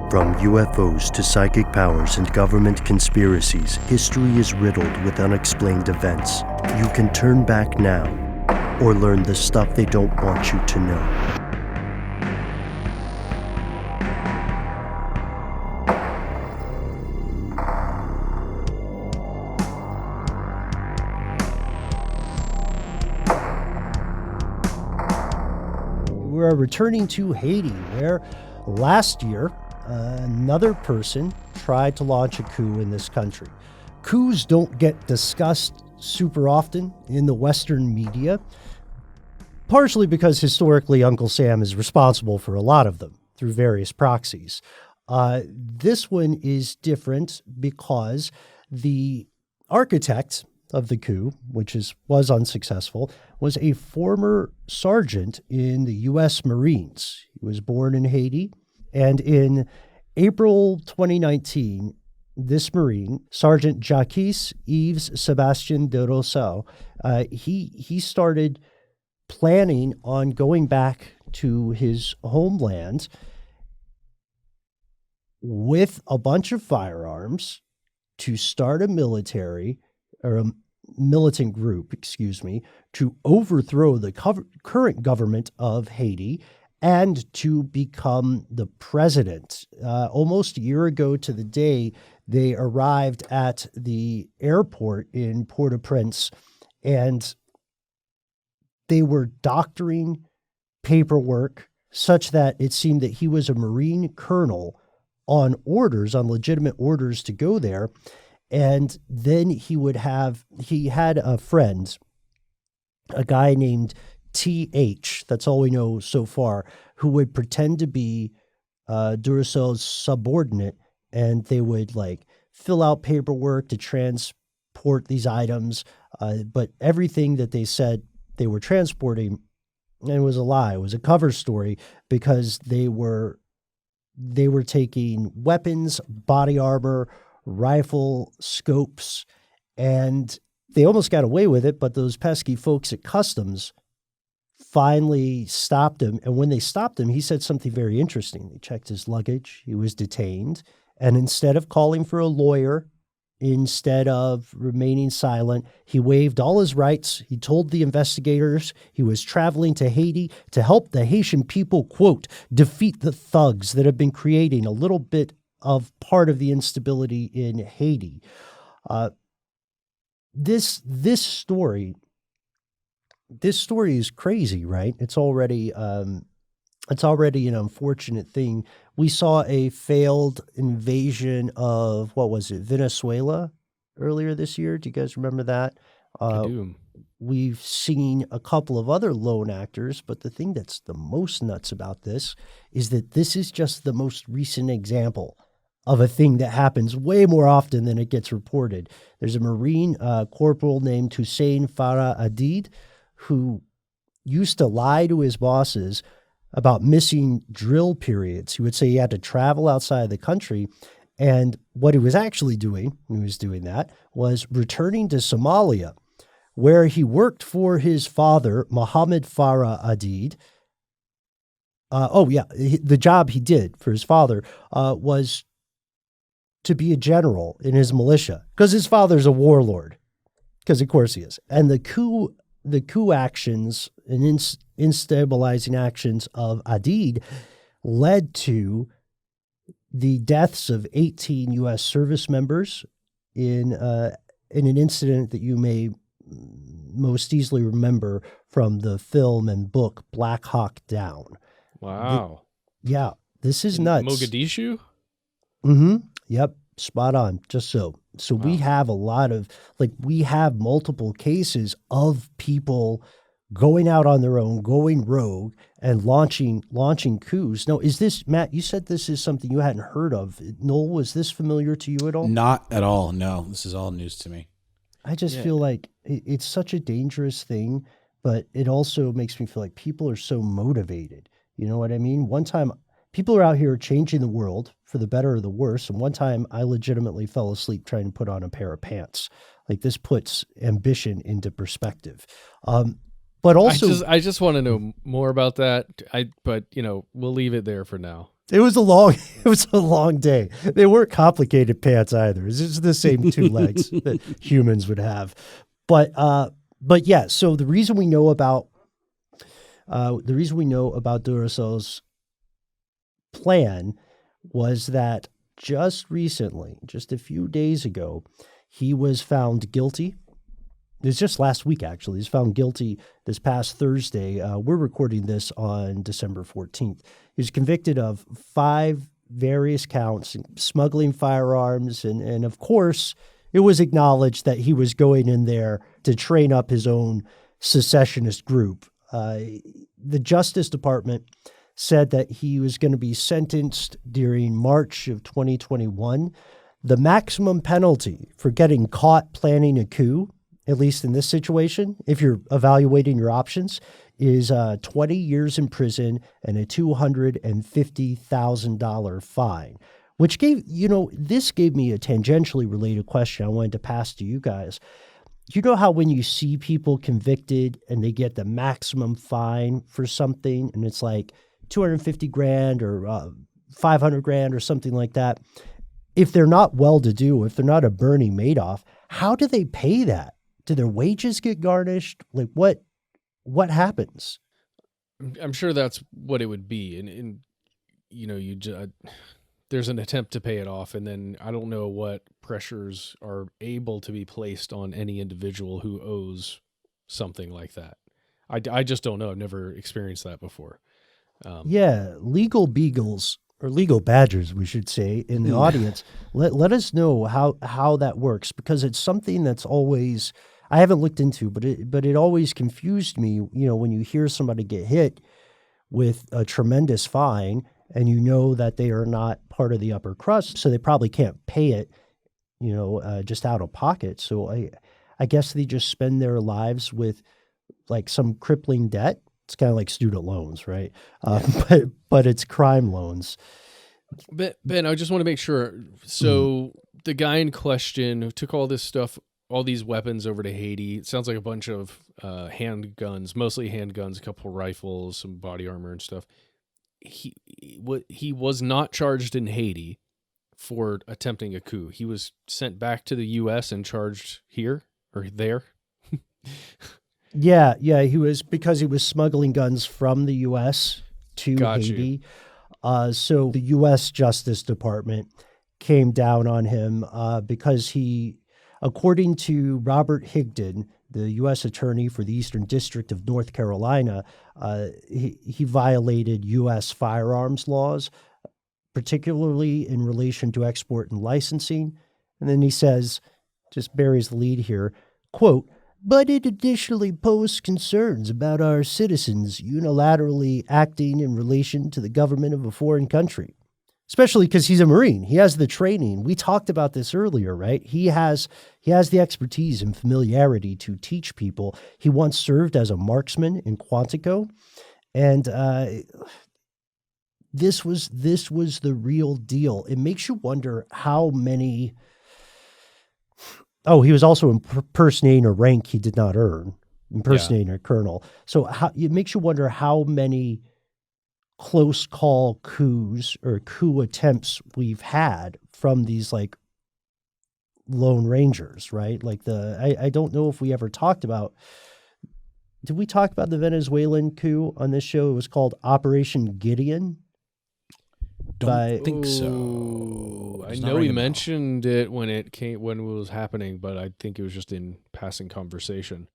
From UFOs to psychic powers and government conspiracies, history is riddled with unexplained events. You can turn back now or learn the stuff they don't want you to know. We're returning to Haiti, where last year, another person tried to launch a coup in this country. Coups don't get discussed super often in the Western media, partially because historically Uncle Sam is responsible for a lot of them through various proxies. This one is different because the architect of the coup, which was unsuccessful, was a former sergeant in the U.S. Marines. He was born in Haiti, and in April 2019, this Marine, Sergeant Jacques-Yves Sebastien de Rousseau, he started planning on going back to his homeland with a bunch of firearms to start a militant group, to overthrow the current government of Haiti and to become the president. Almost a year ago to the day, they arrived at the airport in Port-au-Prince, and they were doctoring paperwork such that it seemed that he was a Marine colonel on legitimate orders to go there. And then he had a friend, a guy named T.H., that's all we know so far, who would pretend to be Durousseau's subordinate, and they would fill out paperwork to transport these items. But everything that they said they were transporting, it was a lie. It was a cover story because they were taking weapons, body armor, rifle scopes, and they almost got away with it, but those pesky folks at customs finally stopped him. And when they stopped him, he said something very interesting. They checked his luggage. He was detained. And instead of calling for a lawyer, instead of remaining silent, he waived all his rights. He told the investigators he was traveling to Haiti to help the Haitian people, quote, defeat the thugs that have been creating a little bit of part of the instability in Haiti. This story is crazy, right? It's already an unfortunate thing. We saw a failed invasion of, Venezuela earlier this year. Do you guys remember that? I do. We've seen a couple of other lone actors, but the thing that's the most nuts about this is that this is just the most recent example of a thing that happens way more often than it gets reported. There's a Marine corporal named Hussein Farah Adid who used to lie to his bosses about missing drill periods. He would say he had to travel outside the country, and what he was actually doing when he was doing that was returning to Somalia, where he worked for his father, Mohammed Farah Adid. The job he did for his father was to be a general in his militia, because his father's a warlord, because of course he is. And the coup actions and instabilizing actions of Adid led to the deaths of 18 U.S. service members in an incident that you may most easily remember from the film and book Black Hawk Down. Wow. This is in nuts. Mogadishu? Mm-hmm. Yep. Spot on. Just so. So Wow. we have we have multiple cases of people going out on their own, going rogue, and launching coups. Now, is this, Matt, you said this is something you hadn't heard of. Noel, was this familiar to you at all? Not at all. No, this is all news to me. I just feel like it's such a dangerous thing, but it also makes me feel like people are so motivated. You know what I mean? One time, people are out here changing the world for the better or the worse. And one time I legitimately fell asleep trying to put on a pair of pants. Like, this puts ambition into perspective. But also, I just want to know more about that. But we'll leave it there for now. It was a long day. They weren't complicated pants either. It's just the same two legs that humans would have. But yeah, so the reason we know about Duracell's plan was that just recently, just a few days ago, he was found guilty. It was just last week, actually. He was found guilty this past Thursday. We're recording this on December 14th. He was convicted of 5 various counts, smuggling firearms, and of course, it was acknowledged that he was going in there to train up his own secessionist group. The Justice Department said that he was going to be sentenced during March of 2021. The maximum penalty for getting caught planning a coup, at least in this situation, if you're evaluating your options, is 20 years in prison and a $250,000 fine, which this gave me a tangentially related question I wanted to pass to you guys. You know how when you see people convicted and they get the maximum fine for something and it's like 250 grand or 500 grand or something like that, if they're not well-to-do, if they're not a Bernie Madoff, how do they pay that? Do their wages get garnished? Like what happens? I'm sure that's what it would be. And there's an attempt to pay it off. And then I don't know what pressures are able to be placed on any individual who owes something like that. I just don't know. I've never experienced that before. Legal beagles or legal badgers, we should say, in the audience. Let us know how that works, because it's something that's always, I haven't looked into, but it always confused me. When you hear somebody get hit with a tremendous fine and you know that they are not part of the upper crust, so they probably can't pay it, just out of pocket. So I guess they just spend their lives with like some crippling debt. It's kind of like student loans, right? But it's crime loans. Ben, I just want to make sure. So the guy in question who took all this stuff, all these weapons over to Haiti, it sounds like a bunch of handguns, mostly handguns, a couple rifles, some body armor and stuff. He was not charged in Haiti for attempting a coup. He was sent back to the U.S. and charged here or there. Yeah, he was, because he was smuggling guns from the U.S. to Haiti. So the U.S. Justice Department came down on him because he, according to Robert Higdon, the U.S. Attorney for the Eastern District of North Carolina, he violated U.S. firearms laws, particularly in relation to export and licensing. And then he says, just buries the lead here, quote, "But it additionally posed concerns about our citizens unilaterally acting in relation to the government of a foreign country." Especially because he's a Marine. He has the training. We talked about this earlier, right? He has the expertise and familiarity to teach people. He once served as a marksman in Quantico. And this was the real deal. It makes you wonder how many... Oh, he was also impersonating a rank he did not earn, impersonating a colonel. So it makes you wonder how many close call coups or coup attempts we've had from these like Lone Rangers, right? Like I don't know if we ever talked about, did we talk about the Venezuelan coup on this show? It was called Operation Gideon. Don't think so. I know we mentioned it when it was happening, but I think it was just in passing conversation.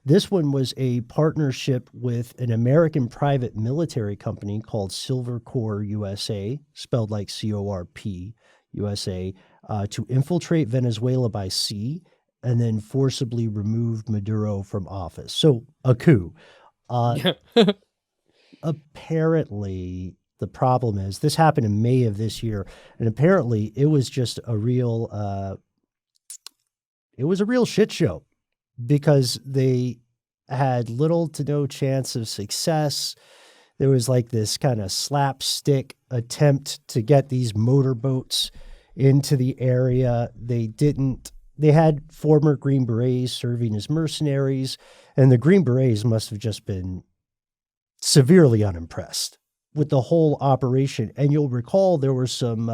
This one was a partnership with an American private military company called Silver Corps USA, spelled like CORP USA, to infiltrate Venezuela by sea and then forcibly remove Maduro from office. So a coup. Apparently, the problem is this happened in May of this year, and apparently it was just a real shit show, because they had little to no chance of success. There was like this kind of slapstick attempt to get these motorboats into the area. They had former Green Berets serving as mercenaries, and the Green Berets must have just been severely unimpressed with the whole operation. And you'll recall there were some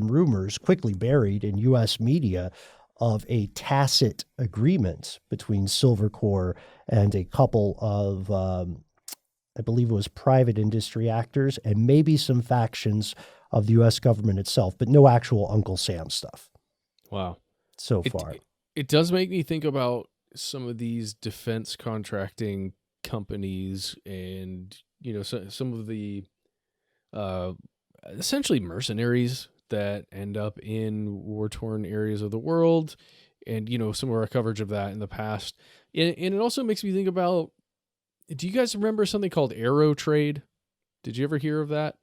rumors quickly buried in U.S. media of a tacit agreement between Silvercore and a couple of, I believe it was private industry actors and maybe some factions of the U.S. government itself, but no actual Uncle Sam stuff. Wow. So far. It does make me think about some of these defense contracting companies and, some of the essentially mercenaries that end up in war-torn areas of the world, and, some of our coverage of that in the past. And it also makes me think about, do you guys remember something called Aero Trade? Did you ever hear of that?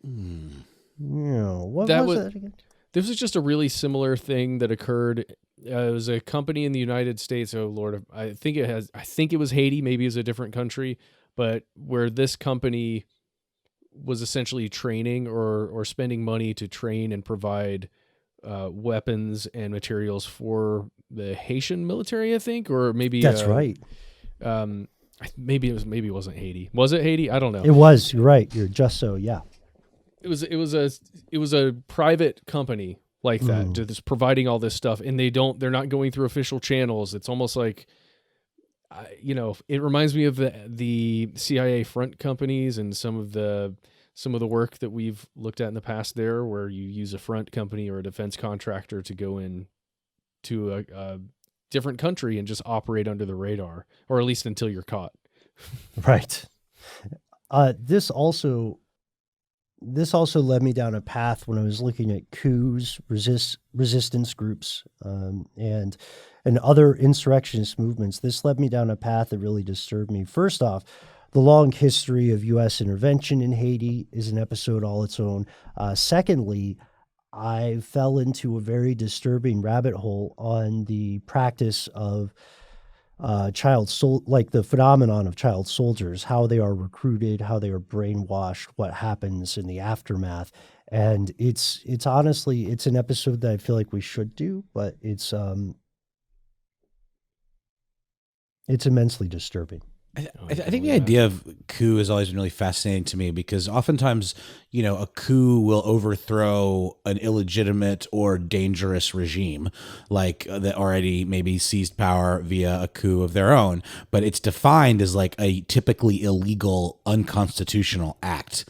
No. What was that again? This was just a really similar thing that occurred. It was a company in the United States. Oh Lord, I think it was Haiti. Maybe it was a different country, but where this company was essentially training or spending money to train and provide weapons and materials for the Haitian military, I think, or maybe that's right. Maybe it wasn't Haiti. Was it Haiti? I don't know. It was. You're right. You're just so. Yeah. It was a private company like that, just providing all this stuff, and they're not going through official channels. It's almost like, it reminds me of the CIA front companies and some of the work that we've looked at in the past there, where you use a front company or a defense contractor to go in to a different country and just operate under the radar, or at least until you're caught. Right. This also led me down a path when I was looking at coups, resistance groups, and other insurrectionist movements. This led me down a path that really disturbed me. First off, the long history of U.S. intervention in Haiti is an episode all its own. Secondly, I fell into a very disturbing rabbit hole on the practice of like the phenomenon of child soldiers, how they are recruited, how they are brainwashed, what happens in the aftermath. And it's honestly, it's an episode that I feel like we should do, but it's immensely disturbing. I think the idea of coup has always been really fascinating to me, because oftentimes, a coup will overthrow an illegitimate or dangerous regime, like that already maybe seized power via a coup of their own, but it's defined as like a typically illegal, unconstitutional act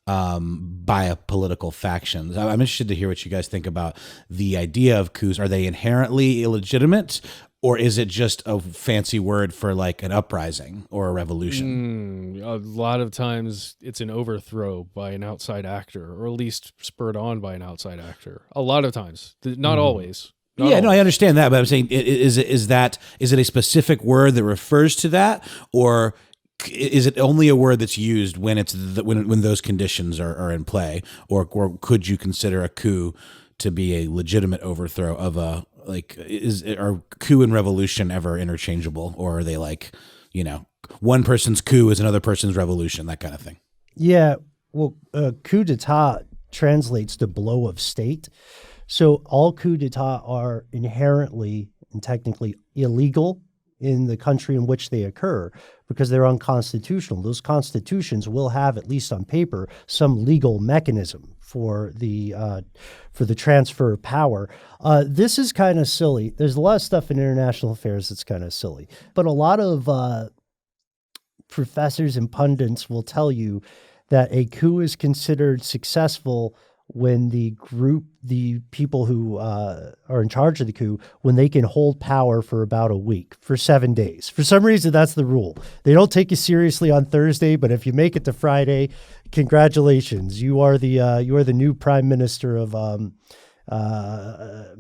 by a political faction. I'm interested to hear what you guys think about the idea of coups. Are they inherently illegitimate? Or is it just a fancy word for like an uprising or a revolution? A lot of times it's an overthrow by an outside actor, or at least spurred on by an outside actor. A lot of times, not always. No, I understand that, but I'm saying, is it a specific word that refers to that, or is it only a word that's used when it's when those conditions are in play, or could you consider a coup to be a legitimate overthrow of a, like, are coup and revolution ever interchangeable, or are they like, one person's coup is another person's revolution, that kind of thing? Yeah, well, coup d'etat translates to blow of state. So all coup d'etat are inherently and technically illegal in the country in which they occur, because they're unconstitutional. Those constitutions will have, at least on paper, some legal mechanism for the transfer of power. This is kind of silly. There's a lot of stuff in international affairs that's kind of silly, but a lot of professors and pundits will tell you that a coup is considered successful when the people who are in charge of the coup, when they can hold power for about a week, for 7 days. For some reason, that's the rule. They don't take you seriously on Thursday, but if you make it to Friday, congratulations. You are the new prime minister of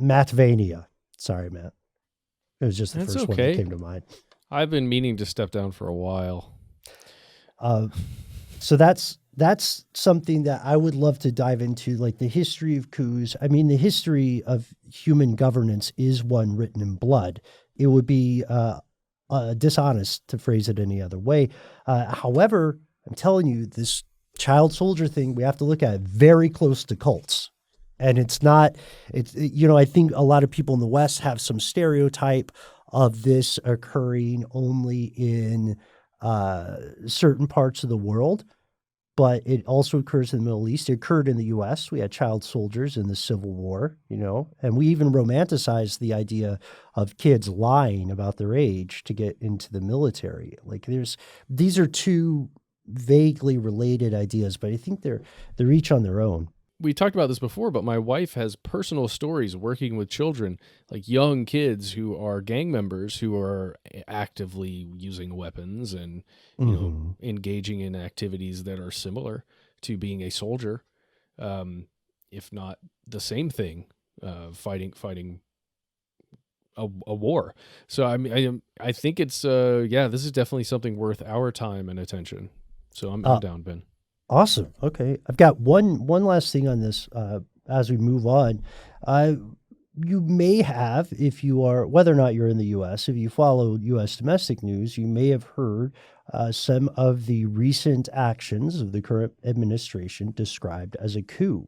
Matvania. Sorry, Matt. It was just the first one that came to mind. I've been meaning to step down for a while. So that's something that I would love to dive into, like the history of coups. I mean, the history of human governance is one written in blood. It would be dishonest to phrase it any other way. However, I'm telling you, this child soldier thing, we have to look at it very close to cults. And I think a lot of people in the West have some stereotype of this occurring only in certain parts of the world. but it also occurs in the Middle East. It occurred in the U.S. We had child soldiers in the Civil War, and we even romanticized the idea of kids lying about their age to get into the military. Like these are two vaguely related ideas, but I think they're each on their own. We talked about this before, but my wife has personal stories working with children, like young kids who are gang members who are actively using weapons and engaging in activities that are similar to being a soldier, if not the same thing, fighting a war. So I think it's this is definitely something worth our time and attention. So I'm down, Ben. Awesome. Okay. I've got one last thing on this as we move on. You may have, if you are, whether or not you're in the U.S., if you follow U.S. domestic news, you may have heard some of the recent actions of the current administration described as a coup.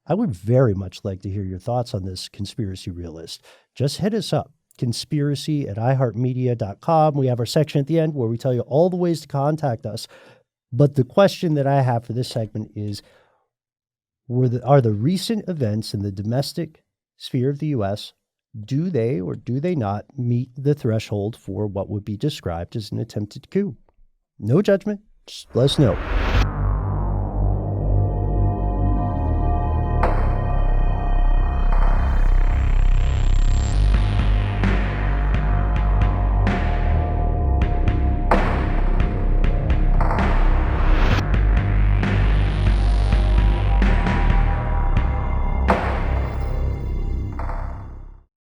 I would very much like to hear your thoughts on this, Conspiracy Realist. Just hit us up, conspiracy@iheartmedia.com. We have our section at the end where we tell you all the ways to contact us. But the question that I have for this segment is, are the recent events in the domestic sphere of the U.S., do they or do they not meet the threshold for what would be described as an attempted coup? No judgment. Just let us know.